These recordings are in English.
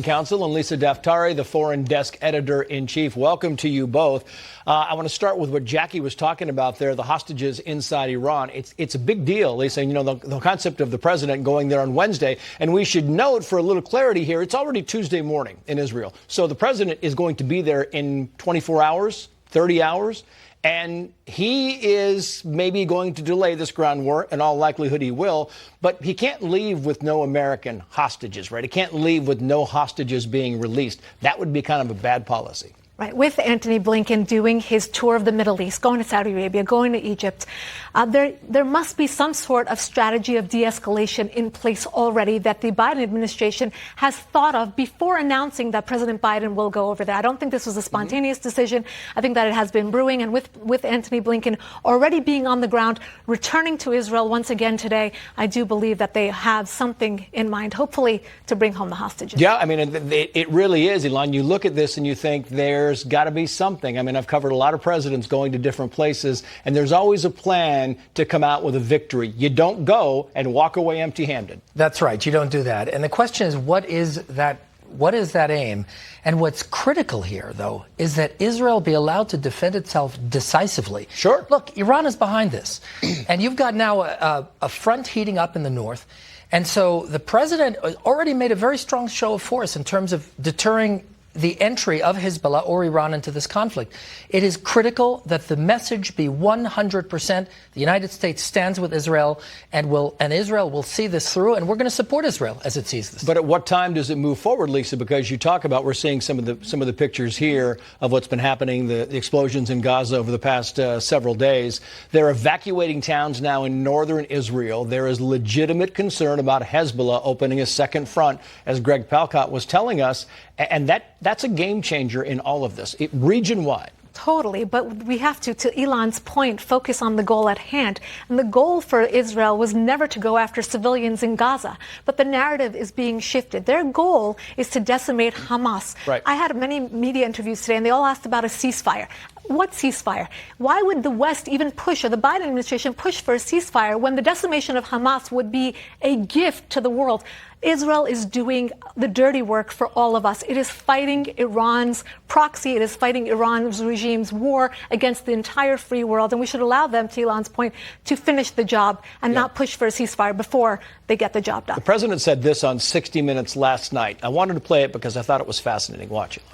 Counsel and Lisa Daftari, the foreign desk editor-in-chief. Welcome to you both. I want to start with what Jackie was talking about there, the hostages inside Iran. It's a big deal, Lisa. You know, the concept of the president going there on Wednesday. And we should note, for a little clarity here, it's already Tuesday morning in Israel. So the president is going to be there in 24 hours, 30 hours. And he is maybe going to delay this ground war. In all likelihood, he will. But he can't leave with no American hostages, right? He can't leave with no hostages being released. That would be kind of a bad policy. Right. With Antony Blinken doing his tour of the Middle East, going to Saudi Arabia, going to Egypt, there must be some sort of strategy of de-escalation in place already that the Biden administration has thought of before announcing that President Biden will go over there. I don't think this was a spontaneous decision. I think that it has been brewing. And with Antony Blinken already being on the ground, returning to Israel once again today, I do believe that they have something in mind, hopefully, to bring home the hostages. Yeah, I mean, it really is, Elon. You look at this and you think there's got to be something. I mean, I've covered a lot of presidents going to different places, and there's always a plan to come out with a victory. You don't go and walk away empty-handed. That's right. You don't do that. And the question is, what is that aim? And what's critical here, though, is that Israel be allowed to defend itself decisively. Sure. Look, Iran is behind this. And you've got now a front heating up in the north. And so the president already made a very strong show of force in terms of deterring the entry of Hezbollah or Iran into this conflict. It is critical that the message be 100%. The United States stands with Israel, and Israel will see this through, and we're going to support Israel as it sees this. But at what time does it move forward, Lisa? Because you talk about, we're seeing some of the pictures here of what's been happening, the explosions in Gaza over the past several days. They're evacuating towns now in northern Israel. There is legitimate concern about Hezbollah opening a second front, as Greg Palcott was telling us, and that's a game changer in all of this, region-wide. Totally. But we have to Elon's point, focus on the goal at hand. And the goal for Israel was never to go after civilians in Gaza. But the narrative is being shifted. Their goal is to decimate Hamas. Right. I had many media interviews today, and they all asked about a ceasefire. What ceasefire? Why would the West even push, or the Biden administration push for a ceasefire, when the decimation of Hamas would be a gift to the world? Israel is doing the dirty work for all of us. It is fighting Iran's proxy. It is fighting Iran's regime's war against the entire free world. And we should allow them, to Elon's point, to finish the job and not push for a ceasefire before they get the job done. The president said this on 60 Minutes last night. I wanted to play it because I thought it was fascinating. Watch it.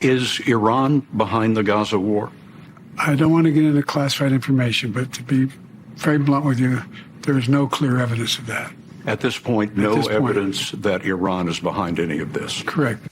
Is Iran behind the Gaza war? I don't want to get into classified information, but to be very blunt with you, there is no clear evidence of that. At this point, no evidence that Iran is behind any of this. Correct.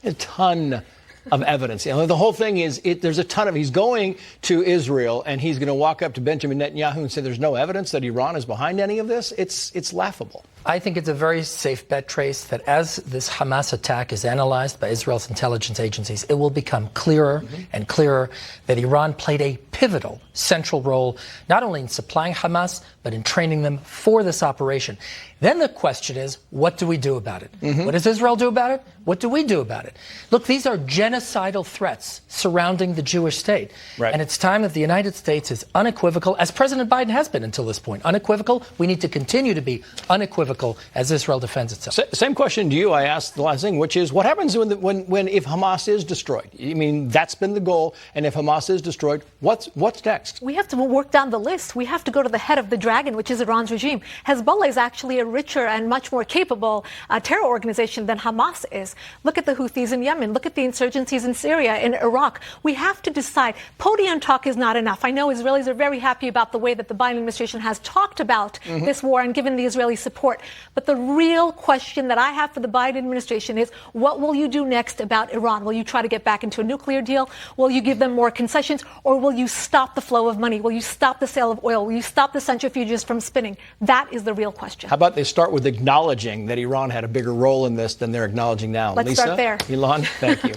A ton of evidence. You know, the whole thing is, there's a ton of, he's going to Israel and he's going to walk up to Benjamin Netanyahu and say there's no evidence that Iran is behind any of this. It's laughable. I think it's a very safe bet, Trace, that as this Hamas attack is analyzed by Israel's intelligence agencies, it will become clearer and clearer that Iran played a pivotal central role, not only in supplying Hamas, but in training them for this operation. Then the question is, what do we do about it? What does Israel do about it? What do we do about it? Look, these are genocidal threats surrounding the Jewish state. Right. And it's time that the United States is unequivocal, as President Biden has been until this point. Unequivocal. We need to continue to be unequivocal as Israel defends itself. Same question to you I asked the last thing, which is, what happens if Hamas is destroyed? I mean, that's been the goal. And if Hamas is destroyed, what's next? We have to work down the list. We have to go to the head of the dragon, which is Iran's regime. Hezbollah is actually a richer and much more capable terror organization than Hamas is. Look at the Houthis in Yemen. Look at the insurgencies in Syria, in Iraq. We have to decide. Podium talk is not enough. I know Israelis are very happy about the way that the Biden administration has talked about this war and given the Israeli support. But the real question that I have for the Biden administration is, what will you do next about Iran? Will you try to get back into a nuclear deal? Will you give them more concessions? Or will you stop the flow of money? Will you stop the sale of oil? Will you stop the centrifuges from spinning? That is the real question. How about they start with acknowledging that Iran had a bigger role in this than they're acknowledging now? Let's Lisa, start there. Elon, thank you.